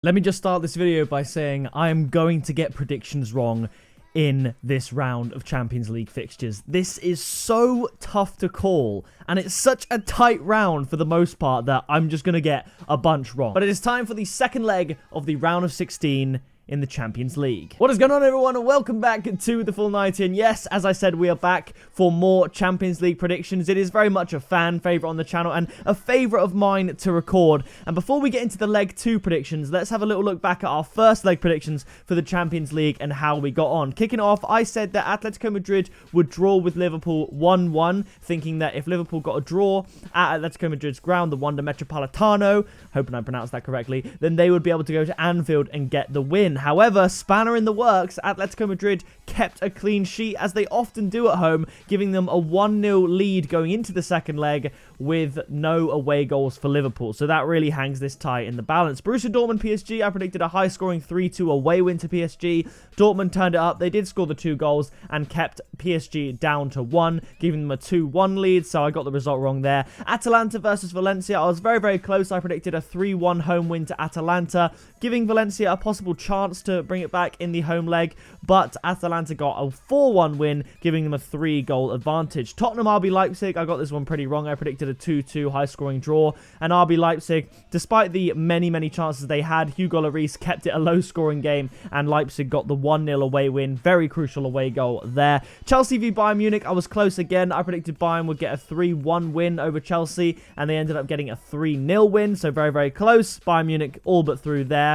Let me just start this video by saying I am going to get predictions wrong in this round of Champions League fixtures. This is so tough to call, and it's such a tight round for the most part that I'm just going to get a bunch wrong. But it is time for the second leg of the round of 16 in the Champions League. What is going on, everyone, and welcome back to the Full 90. And yes, as I said, we are back for more Champions League predictions. It is very much a fan favourite on the channel and a favourite of mine to record. And before we get into the leg 2 predictions, let's have a little look back at our first leg predictions for the Champions League and how we got on. Kicking off, I said that Atletico Madrid would draw with Liverpool 1-1, thinking that if Liverpool got a draw at Atletico Madrid's ground, the Wanda Metropolitano, hoping I pronounced that correctly, then they would be able to go to Anfield and get the win. However, spanner in the works, Atletico Madrid kept a clean sheet, as they often do at home, giving them a 1-0 lead going into the second leg with no away goals for Liverpool. So that really hangs this tie in the balance. Borussia Dortmund PSG, I predicted a high-scoring 3-2 away win to PSG. Dortmund turned it up. They did score the 2 goals and kept PSG down to 1, giving them a 2-1 lead, so I got the result wrong there. Atalanta versus Valencia, I was very, very close. I predicted a 3-1 home win to Atalanta, giving Valencia a possible chance to bring it back in the home leg, but Atalanta got a 4-1 win, giving them a 3-goal advantage. Tottenham RB Leipzig, I got this one pretty wrong. I predicted a 2-2 high-scoring draw, and RB Leipzig, despite the many chances they had, Hugo Lloris kept it a low-scoring game, and Leipzig got the 1-0 away win. Very crucial away goal there. Chelsea v Bayern Munich, I was close again. I predicted Bayern would get a 3-1 win over Chelsea, and they ended up getting a 3-0 win, so very, very close. Bayern Munich all but through there.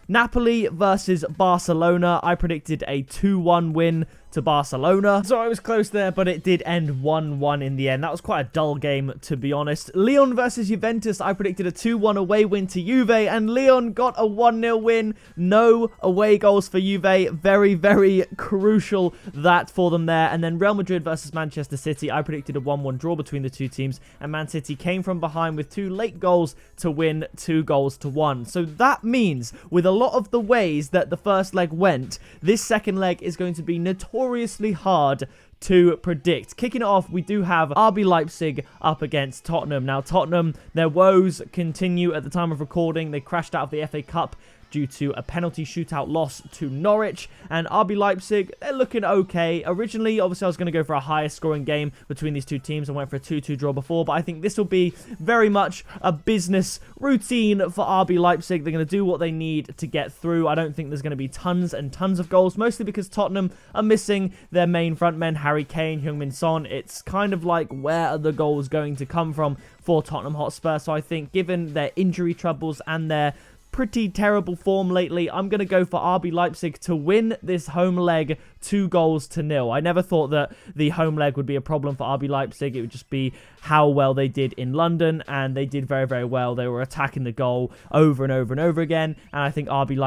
Napoli versus Barcelona, I predicted a 2-1 win to Barcelona. So I was close there, but it did end 1-1 in the end. That was quite a dull game, to be honest. Lyon versus Juventus, I predicted a 2-1 away win to Juve, and Lyon got a 1-0 win. No away goals for Juve. Very, very crucial that for them there. And then Real Madrid versus Manchester City, I predicted a 1-1 draw between the two teams, and Man City came from behind with 2 late goals to win 2-1. So that means, with a lot of the ways that the first leg went, this second leg is going to be notoriously hard to predict. Kicking it off, we do have RB Leipzig up against Tottenham. Now, Tottenham, their woes continue at the time of recording. They crashed out of the FA Cup due to a penalty shootout loss to Norwich, and RB Leipzig, they're looking okay. Originally, obviously, I was going to go for a higher scoring game between these two teams. I went for a 2-2 draw before, but I think this will be very much a business routine for RB Leipzig. They're going to do what they need to get through. I don't think there's going to be tons and tons of goals, mostly because Tottenham are missing their main front men, Harry Kane, Heung-min Son. It's kind of like, where are the goals going to come from for Tottenham Hotspur? So I think, given their injury troubles and their pretty terrible form lately, I'm going to go for RB Leipzig to win this home leg 2-0. I never thought that the home leg would be a problem for RB Leipzig. It would just be how well they did in London, and they did very, very well. They were attacking the goal over and over and over again, and I think RB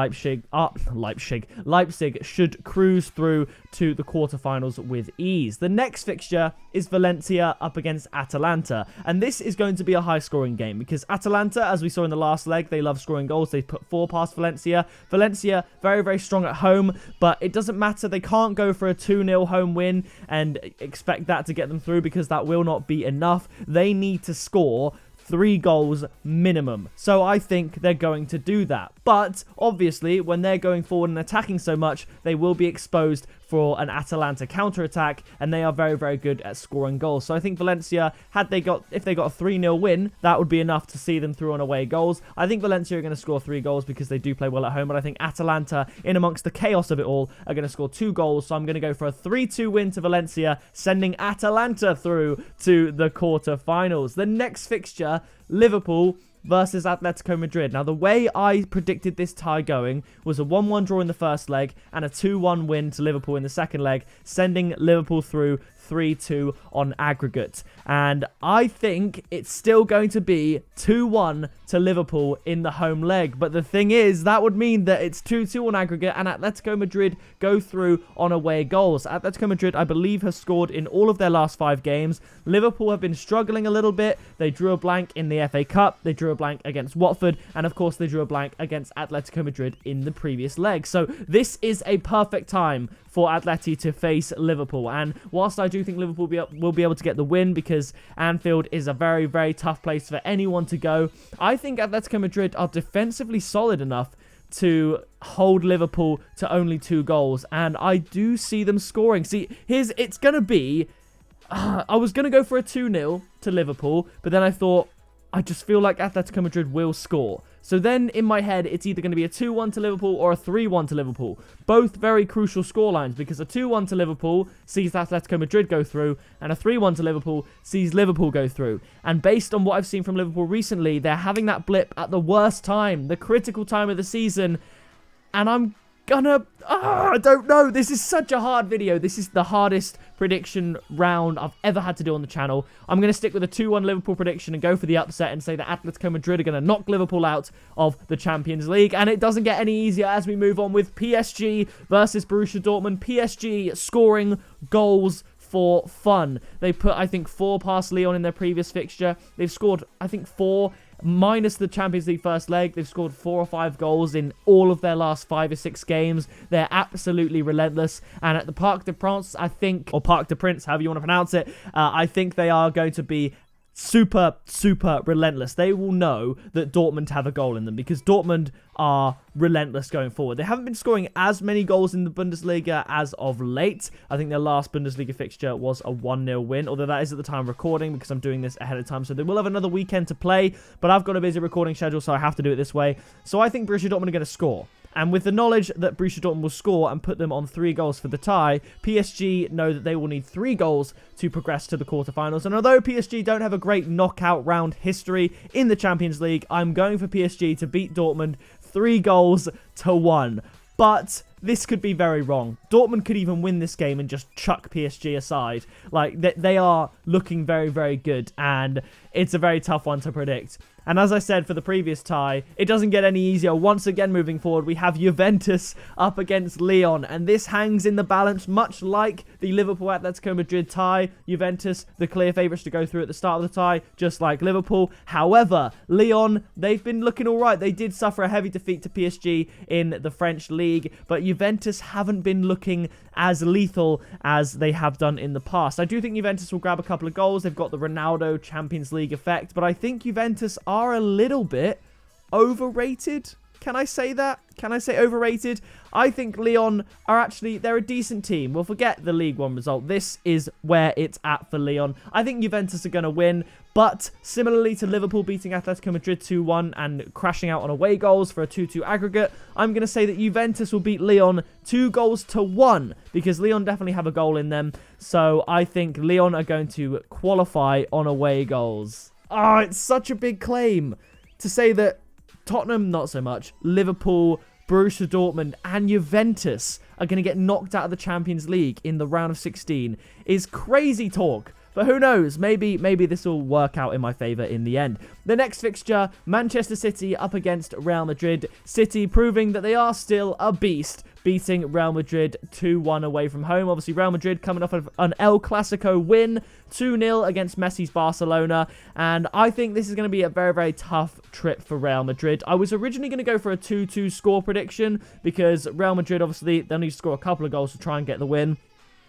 Leipzig should cruise through to the quarterfinals with ease. The next fixture is Valencia up against Atalanta, and this is going to be a high-scoring game because Atalanta, as we saw in the last leg, they love scoring goals. They put 4 past Valencia. Valencia, very, very strong at home, but it doesn't matter. They can't go for a 2-0 home win and expect that to get them through, because that will not be enough. They need to score 3 goals minimum. So I think they're going to do that. But obviously, when they're going forward and attacking so much, they will be exposed for an Atalanta counter-attack, and they are very, very good at scoring goals. So I think Valencia, if they got a 3-0 win, that would be enough to see them through on away goals. I think Valencia are going to score 3 goals because they do play well at home, but I think Atalanta, in amongst the chaos of it all, are going to score 2 goals. So I'm going to go for a 3-2 win to Valencia, sending Atalanta through to the quarter-finals. The next fixture, Liverpool versus Atletico Madrid. Now, the way I predicted this tie going was a 1-1 draw in the first leg and a 2-1 win to Liverpool in the second leg, sending Liverpool through 3-2 on aggregate. And I think it's still going to be 2-1 to Liverpool in the home leg. But the thing is, that would mean that it's 2-2 on aggregate and Atletico Madrid go through on away goals. Atletico Madrid, I believe, has scored in all of their last 5 games. Liverpool have been struggling a little bit. They drew a blank in the FA Cup. They drew a blank against Watford. And of course, they drew a blank against Atletico Madrid in the previous leg. So this is a perfect time for Atleti to face Liverpool. And whilst I do think Liverpool will be able to get the win, because Anfield is a very, very tough place for anyone to go, I think Atletico Madrid are defensively solid enough to hold Liverpool to only 2 goals, and I do see them scoring. See, it's going to be... I was going to go for a 2-0 to Liverpool, but then I thought, I just feel like Atletico Madrid will score. So then, in my head, it's either going to be a 2-1 to Liverpool or a 3-1 to Liverpool. Both very crucial scorelines, because a 2-1 to Liverpool sees Atletico Madrid go through, and a 3-1 to Liverpool sees Liverpool go through. And based on what I've seen from Liverpool recently, they're having that blip at the worst time, the critical time of the season, and I'm gonna... I don't know. This is such a hard video. This is the hardest prediction round I've ever had to do on the channel. I'm going to stick with a 2-1 Liverpool prediction and go for the upset and say that Atletico Madrid are going to knock Liverpool out of the Champions League. And it doesn't get any easier as we move on with PSG versus Borussia Dortmund. PSG scoring goals for fun. They put, I think, 4 past Lyon in their previous fixture. They've scored, I think, 4... minus the Champions League first leg. They've scored 4 or 5 goals in all of their last 5 or 6 games. They're absolutely relentless. And at the Parc des Princes, I think, or Parc des Princes, however you want to pronounce it, I think they are going to be super relentless. They will know that Dortmund have a goal in them because Dortmund are relentless going forward. They haven't been scoring as many goals in the Bundesliga as of late. I think their last Bundesliga fixture was a 1-0 win, although that is at the time of recording because I'm doing this ahead of time, so they will have another weekend to play, but I've got a busy recording schedule, so I have to do it this way. So I think Borussia Dortmund are going to score. And with the knowledge that Borussia Dortmund will score and put them on 3 goals for the tie, PSG know that they will need 3 goals to progress to the quarterfinals. And although PSG don't have a great knockout round history in the Champions League, I'm going for PSG to beat Dortmund 3-1. But this could be very wrong. Dortmund could even win this game and just chuck PSG aside. Like, they are looking very good, and it's a very tough one to predict. And as I said for the previous tie, it doesn't get any easier. Once again, moving forward, we have Juventus up against Lyon, and this hangs in the balance, much like the Liverpool-Atletico Madrid tie. Juventus, the clear favourites to go through at the start of the tie, just like Liverpool. However, Lyon, they've been looking all right. They did suffer a heavy defeat to PSG in the French league, but Juventus haven't been looking as lethal as they have done in the past. I do think Juventus will grab a couple of goals. They've got the Ronaldo Champions League effect, but I think Juventus are a little bit overrated. Can I say that? Can I say overrated? I think Lyon are actually, they're a decent team. We'll forget the League 1 result. This is where it's at for Lyon. I think Juventus are going to win, but similarly to Liverpool beating Atletico Madrid 2-1 and crashing out on away goals for a 2-2 aggregate, I'm going to say that Juventus will beat Lyon 2-1 because Lyon definitely have a goal in them. So I think Lyon are going to qualify on away goals. Oh, it's such a big claim to say that Tottenham, not so much. Liverpool, Borussia Dortmund, and Juventus are going to get knocked out of the Champions League in the round of 16 is crazy talk. But who knows? Maybe this will work out in my favour in the end. The next fixture, Manchester City up against Real Madrid. City proving that they are still a beast, beating Real Madrid 2-1 away from home. Obviously, Real Madrid coming off of an El Clasico win, 2-0 against Messi's Barcelona. And I think this is going to be a very tough trip for Real Madrid. I was originally going to go for a 2-2 score prediction because Real Madrid, obviously, they'll need to score a couple of goals to try and get the win.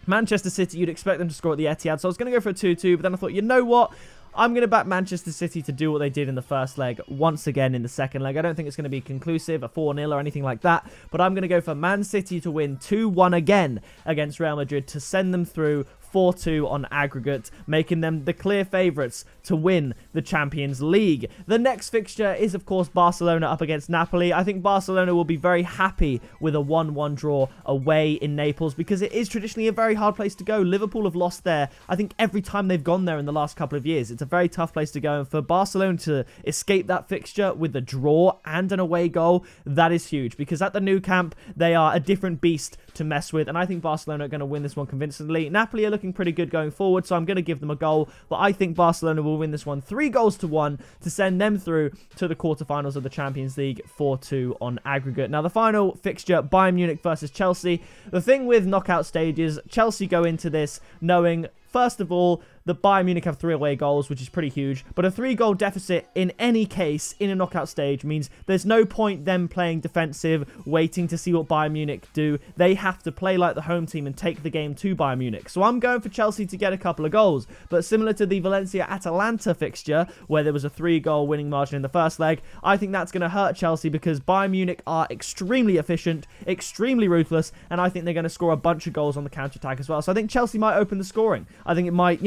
Manchester City, you'd expect them to score at the Etihad, so I was going to go for a 2-2, but then I thought, you know what? I'm going to back Manchester City to do what they did in the first leg once again in the second leg. I don't think it's going to be conclusive, a 4-0 or anything like that, but I'm going to go for Man City to win 2-1 again against Real Madrid to send them through 4-2 on aggregate, making them the clear favourites to win the Champions League. The next fixture is, of course, Barcelona up against Napoli. I think Barcelona will be very happy with a 1-1 draw away in Naples because it is traditionally a very hard place to go. Liverpool have lost there, I think, every time they've gone there in the last couple of years. It's a very tough place to go, and for Barcelona to escape that fixture with a draw and an away goal, that is huge because at the Nou Camp, they are a different beast to mess with, and I think Barcelona are going to win this one convincingly. Napoli are looking pretty good going forward, so I'm going to give them a goal, but I think Barcelona will win this one 3-1 to send them through to the quarterfinals of the Champions League 4-2 on aggregate. Now, the final fixture, Bayern Munich versus Chelsea. The thing with knockout stages, Chelsea go into this knowing, first of all, that Bayern Munich have 3 away goals, which is pretty huge. But a 3-goal deficit in any case in a knockout stage means there's no point them playing defensive, waiting to see what Bayern Munich do. They have to play like the home team and take the game to Bayern Munich. So I'm going for Chelsea to get a couple of goals. But similar to the Valencia-Atalanta fixture, where there was a 3-goal winning margin in the first leg, I think that's going to hurt Chelsea because Bayern Munich are extremely efficient, extremely ruthless, and I think they're going to score a bunch of goals on the counter-attack as well. So I think Chelsea might open the scoring. I think it might,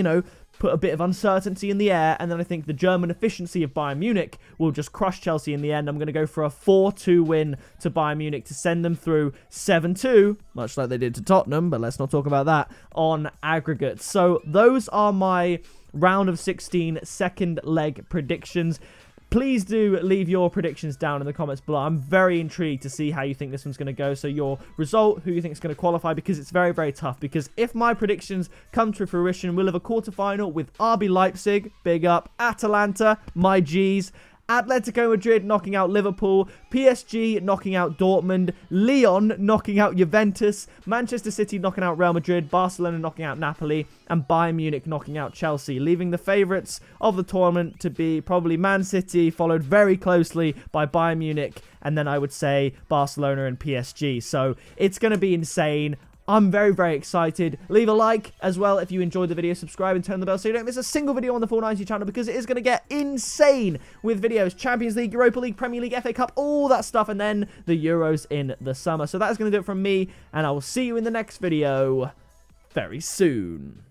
put a bit of uncertainty in the air, and then I think the German efficiency of Bayern Munich will just crush Chelsea in the end. I'm going to go for a 4-2 win to Bayern Munich to send them through 7-2, much like they did to Tottenham, but let's not talk about that, on aggregate. So those are my round of 16 second leg predictions. Please do leave your predictions down in the comments below. I'm very intrigued to see how you think this one's going to go. So your result, who you think is going to qualify, because it's very, very tough. Because if my predictions come to fruition, we'll have a quarterfinal with RB Leipzig, big up, Atalanta, my G's, Atletico Madrid knocking out Liverpool, PSG knocking out Dortmund, Lyon knocking out Juventus, Manchester City knocking out Real Madrid, Barcelona knocking out Napoli, and Bayern Munich knocking out Chelsea, leaving the favourites of the tournament to be probably Man City, followed very closely by Bayern Munich, and then I would say Barcelona and PSG. So it's going to be insane. I'm very, very excited. Leave a like as well if you enjoyed the video. Subscribe and turn the bell so you don't miss a single video on the 490 channel, because it is going to get insane with videos. Champions League, Europa League, Premier League, FA Cup, all that stuff, and then the Euros in the summer. So that is going to do it from me, and I will see you in the next video very soon.